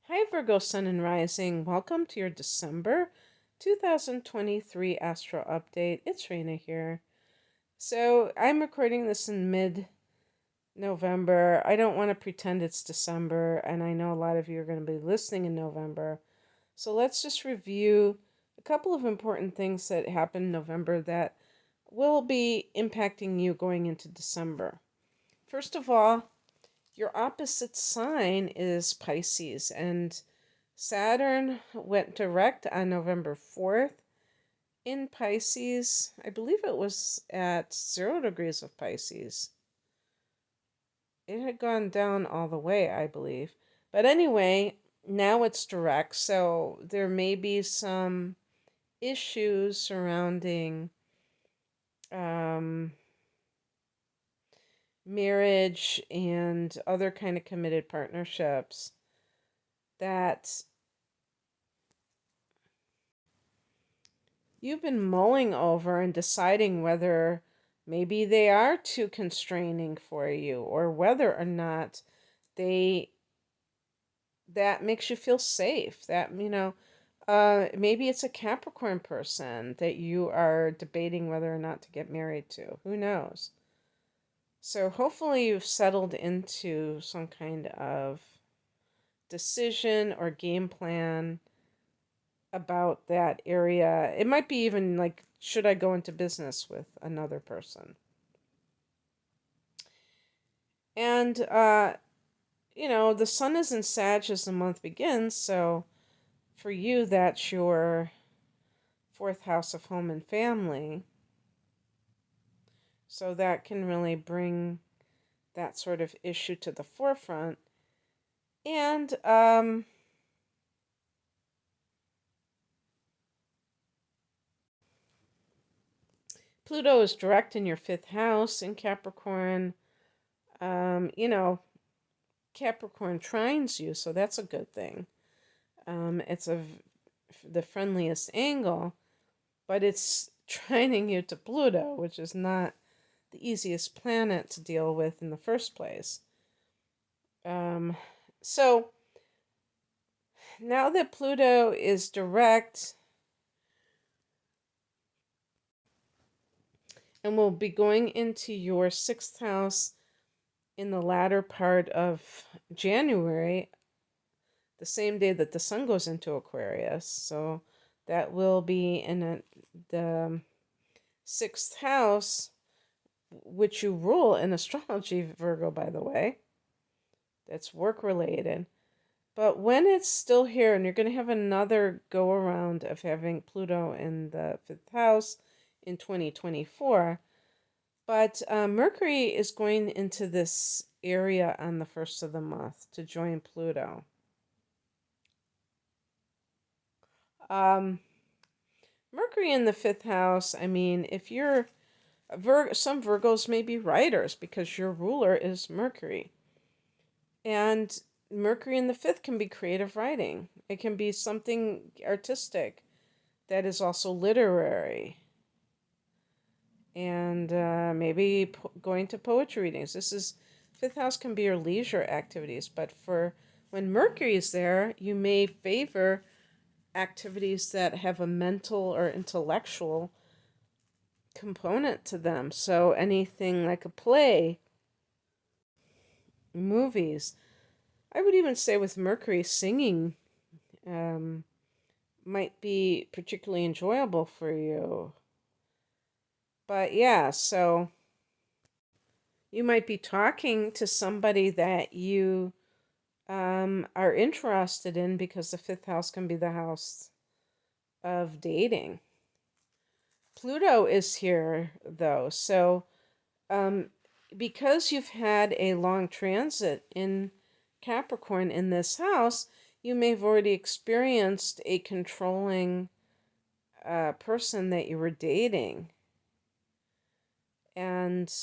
Hi, Virgo Sun and Rising. Welcome to your December 2023 Astro Update. It's Raina here. So, I'm recording this in mid November. I don't want to pretend it's December, and I know a lot of you are going to be listening in November. So, let's just review a couple of important things that happened in November that will be impacting you going into December. First of all, your opposite sign is Pisces, and Saturn went direct on November 4th in Pisces. I believe it was at 0 degrees of Pisces. It had gone down all the way, I believe. But anyway, now it's direct, so there may be some issues surrounding um, marriage and other kind of committed partnerships that you've been mulling over and deciding whether maybe they are too constraining for you or whether or not they that makes you feel safe. Maybe it's a Capricorn person that you are debating whether or not to get married to. Who knows? So hopefully you've settled into some kind of decision or game plan about that area. It might be even like, should I go into business with another person? And, the sun is in Sag as the month begins, so for you, that's your fourth house of home and family. So that can really bring that sort of issue to the forefront. And, Pluto is direct in your fifth house in Capricorn. Um, you know, Capricorn trines you, so that's a good thing. It's the friendliest angle, but it's trining you to Pluto, which is not the easiest planet to deal with in the first place. So now that Pluto is direct and will be going into your sixth house in the latter part of January, the same day that the sun goes into Aquarius. So that will be in the sixth house, which you rule in astrology, Virgo, by the way. That's work related. But when it's still here, and you're going to have another go around of having Pluto in the fifth house in 2024, but Mercury is going into this area on the first of the month to join Pluto. Mercury in the fifth house, I mean, if you're some Virgos may be writers because your ruler is Mercury. And Mercury in the fifth can be creative writing. It can be something artistic that is also literary. And maybe going to poetry readings. Fifth house can be your leisure activities, but for when Mercury is there, you may favor activities that have a mental or intellectual component to them. So anything like a play, movies. I would even say with Mercury, singing might be particularly enjoyable for you. But yeah, so you might be talking to somebody that you are interested in because the fifth house can be the house of dating. Pluto is here, though, so because you've had a long transit in Capricorn in this house, you may have already experienced a controlling person that you were dating. And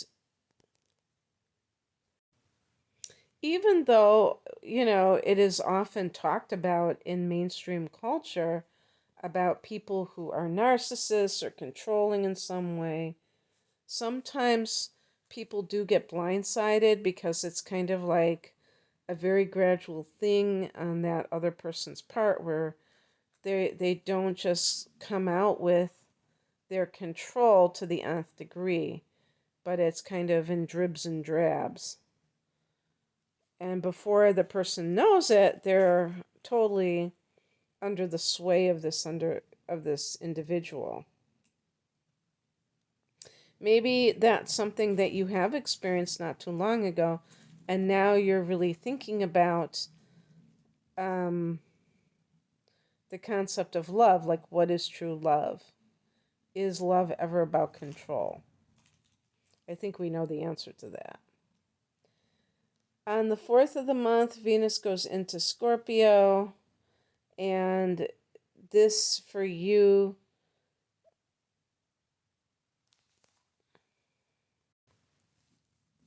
even though, it is often talked about in mainstream culture about people who are narcissists or controlling in some way, sometimes people do get blindsided because it's kind of like a very gradual thing on that other person's part where they don't just come out with their control to the nth degree, but it's kind of in dribs and drabs. And before the person knows it, they're totally under the sway of this individual. Maybe that's something that you have experienced not too long ago, and now you're really thinking about um, the concept of love, like what is true love? Is love ever about control? I think we know the answer to that. On the 4th of the month, Venus goes into Scorpio, and this for you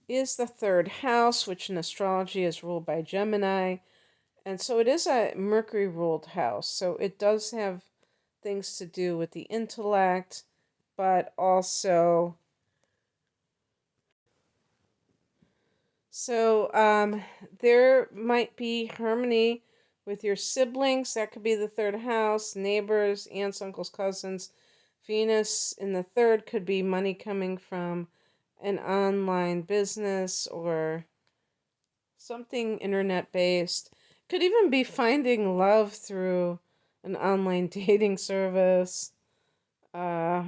is the third house, which in astrology is ruled by Gemini. And so it is a Mercury ruled house. So it does have things to do with the intellect, but also. So there might be harmony with your siblings. That could be the third house, neighbors, aunts, uncles, cousins. Venus in the third could be money coming from an online business or something internet based. Could even be finding love through an online dating service. Uh,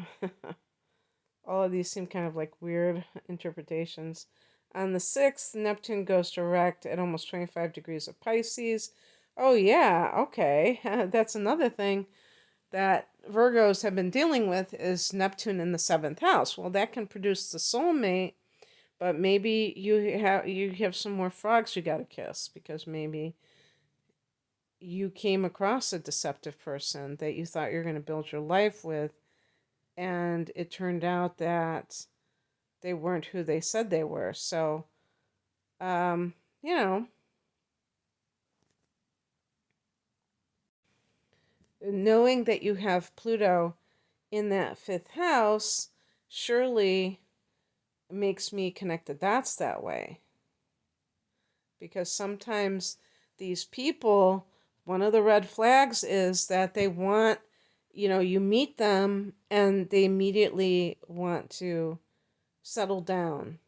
all of these seem kind of like weird interpretations. On the 6th, Neptune goes direct at almost 25 degrees of Pisces. Oh, yeah, okay. That's another thing that Virgos have been dealing with is Neptune in the 7th house. Well, that can produce the soulmate, but maybe you have some more frogs you got to kiss because maybe you came across a deceptive person that you thought you were going to build your life with, and it turned out that they weren't who they said they were. So, um, you know, knowing that you have Pluto in that 5th house surely makes me connect the dots that way. Because sometimes these people, one of the red flags is that they want, you meet them and they immediately want to settle down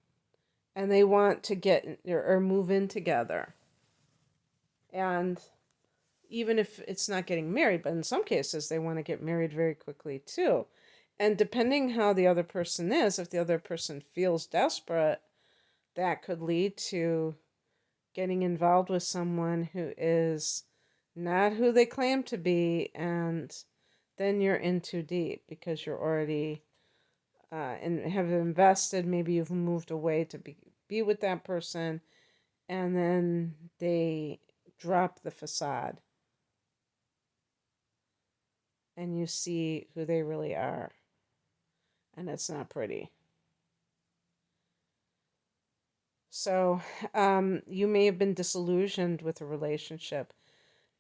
and they want to get or move in together. And even if it's not getting married, but in some cases they want to get married very quickly too. And depending how the other person is, if the other person feels desperate, that could lead to getting involved with someone who is not who they claim to be, and then you're in too deep because you're already and have invested. Maybe you've moved away to be with that person, and then they drop the facade and you see who they really are, and it's not pretty. So you may have been disillusioned with a relationship,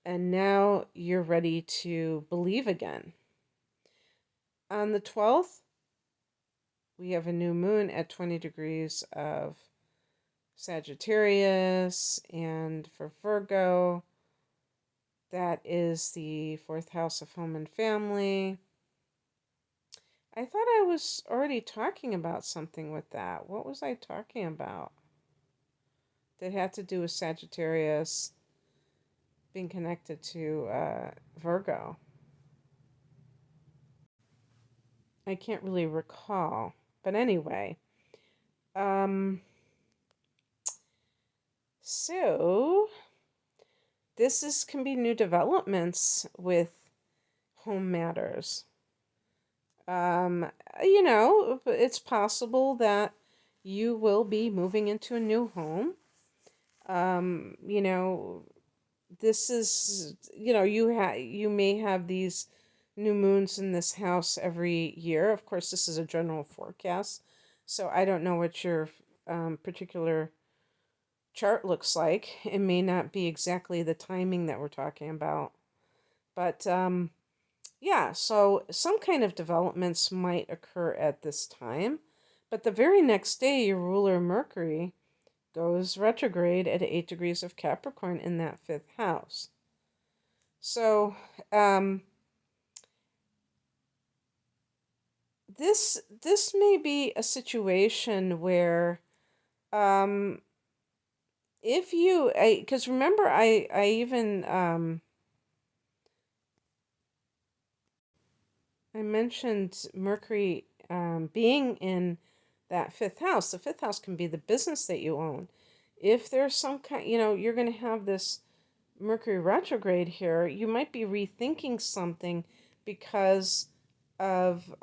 and now you're ready to believe again. On the 12th, we have a new moon at 20 degrees of Sagittarius, and for Virgo, that is the 4th house of home and family. I thought I was already talking about something with that. What was I talking about? That had to do with Sagittarius being connected to Virgo. I can't really recall. But anyway, so this can be new developments with home matters. It's possible that you will be moving into a new home. This is, you may have these new moons in this house every year. Of course, this is a general forecast, so I don't know what your particular chart looks like. It may not be exactly the timing that we're talking about, but yeah, so some kind of developments might occur at this time, but the very next day, your ruler Mercury goes retrograde at 8 degrees of Capricorn in that fifth house. So, this may be a situation where, um, if you, because remember, I even I mentioned Mercury being in that fifth house. The fifth house can be the business that you own. If there's some kind, you're going to have this Mercury retrograde here, you might be rethinking something because of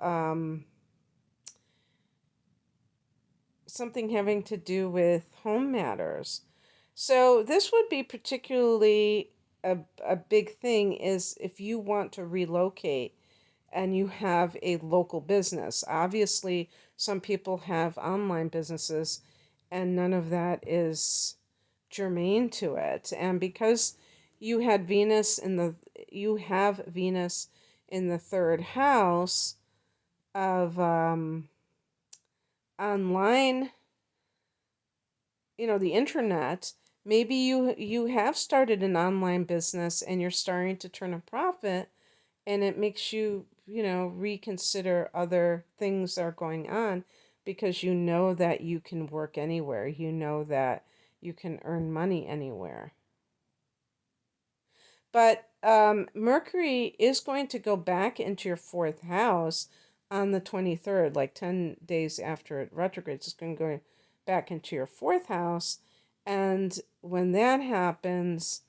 something having to do with home matters. So this would be particularly a big thing is if you want to relocate and you have a local business. Obviously, some people have online businesses and none of that is germane to it. And because you had Venus in the you have Venus in the third house of online, the internet, maybe you have started an online business and you're starting to turn a profit, and it makes you, reconsider other things that are going on because you know that you can work anywhere. You know that you can earn money anywhere. But Mercury is going to go back into your fourth house on the 23rd, like 10 days after it retrogrades. It's going to go back into your fourth house. And when that happens,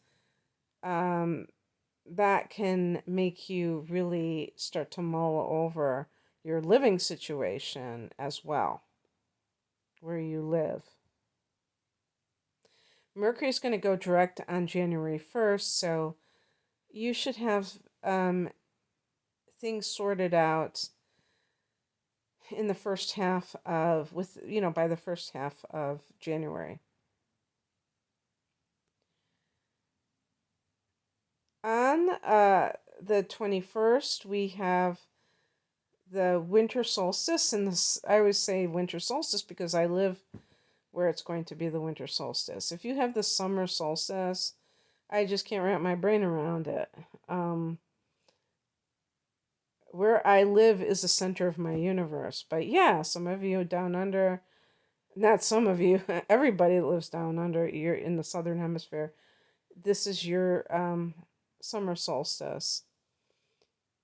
um, that can make you really start to mull over your living situation as well, where you live. Mercury is going to go direct on January 1st, so you should have things sorted out in the first half of, by the first half of January. On the 21st, we have the winter solstice, and this, I always say winter solstice because I live where it's going to be the winter solstice. If you have the summer solstice, I just can't wrap my brain around it. Where I live is the center of my universe. But yeah, some of you down under, not some of you, everybody that lives down under, you're in the southern hemisphere. This is your summer solstice.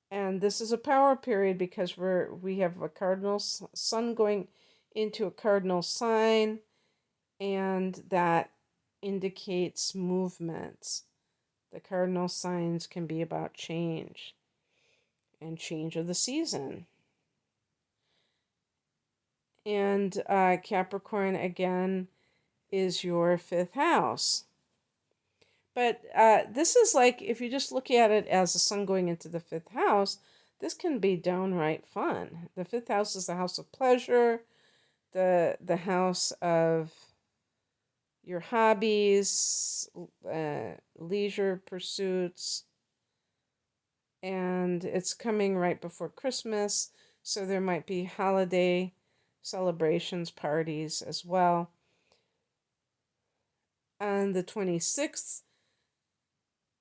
And this is a power period because we have a cardinal sun going into a cardinal sign, and that indicates movement. The cardinal signs can be about change and change of the season. And Capricorn, again, is your fifth house. But this is like, if you just look at it as the sun going into the fifth house, this can be downright fun. The fifth house is the house of pleasure, the house of your hobbies, leisure pursuits, and it's coming right before Christmas, so there might be holiday celebrations, parties as well. On the 26th,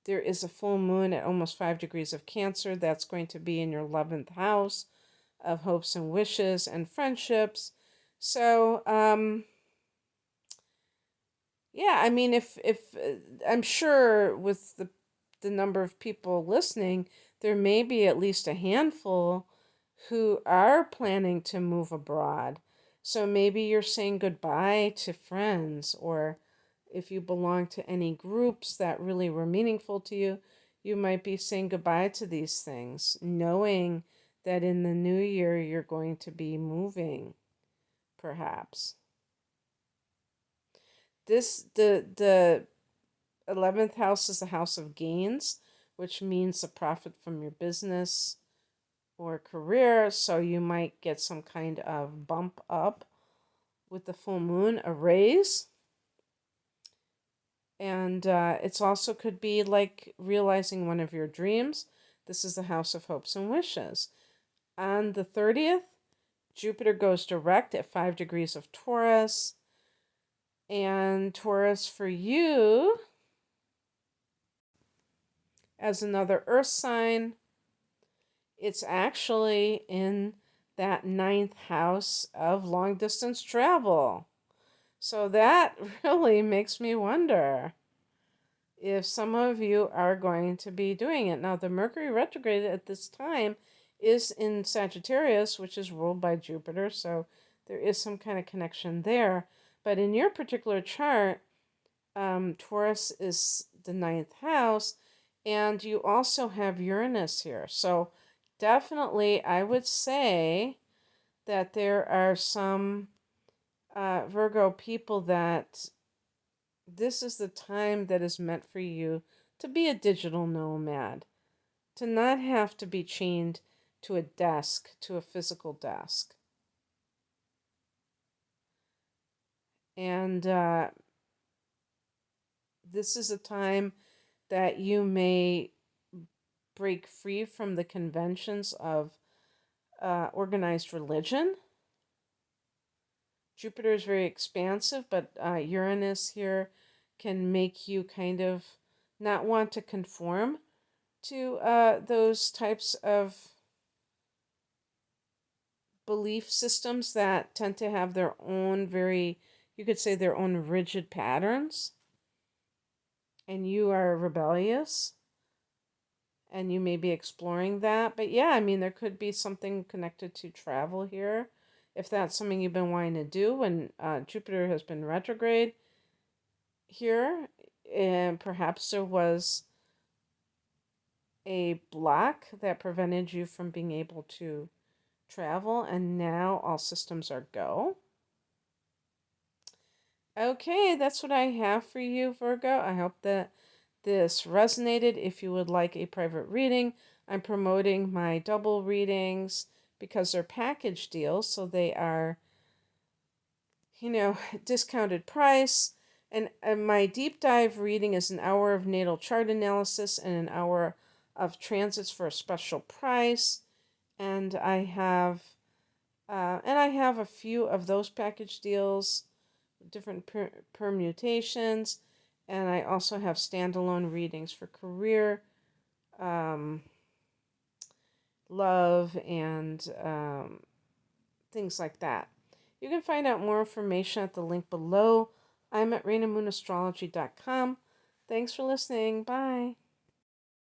there is a full moon at almost 5 degrees of Cancer. That's going to be in your 11th house of hopes and wishes and friendships. So, yeah, I mean, if I'm sure with the number of people listening, there may be at least a handful who are planning to move abroad. So maybe you're saying goodbye to friends, or if you belong to any groups that really were meaningful to you, you might be saying goodbye to these things, knowing that in the new year you're going to be moving, perhaps. The 11th house is the house of gains, which means a profit from your business or career. So you might get some kind of bump up with the full moon, a raise. And it's also could be like realizing one of your dreams. This is the house of hopes and wishes. On the 30th, Jupiter goes direct at 5 degrees of Taurus. And Taurus, for you, as another earth sign, it's actually in that ninth house of long distance travel. So that really makes me wonder if some of you are going to be doing it. Now, the Mercury retrograde at this time is in Sagittarius, which is ruled by Jupiter, so there is some kind of connection there. But in your particular chart, Taurus is the ninth house, and you also have Uranus here. So definitely, I would say that there are some Virgo people that this is the time that is meant for you to be a digital nomad, to not have to be chained to a desk, to a physical desk. And this is a time that you may break free from the conventions of organized religion. Jupiter is very expansive, but Uranus here can make you kind of not want to conform to those types of belief systems that tend to have their own very, you could say, their own rigid patterns. And you are rebellious and you may be exploring that. But yeah, I mean, there could be something connected to travel here. If that's something you've been wanting to do when Jupiter has been retrograde here, and perhaps there was a block that prevented you from being able to travel, and now all systems are go. Okay, that's what I have for you, Virgo. I hope that this resonated. If you would like a private reading, I'm promoting my double readings because they're package deals, so they are, discounted price. And my deep dive reading is an hour of natal chart analysis and an hour of transits for a special price. And I have a few of those package deals, different permutations, and I also have standalone readings for career, love, and things like that. You can find out more information at the link below. I'm at RainaMoonAstrology.com. Thanks for listening. Bye.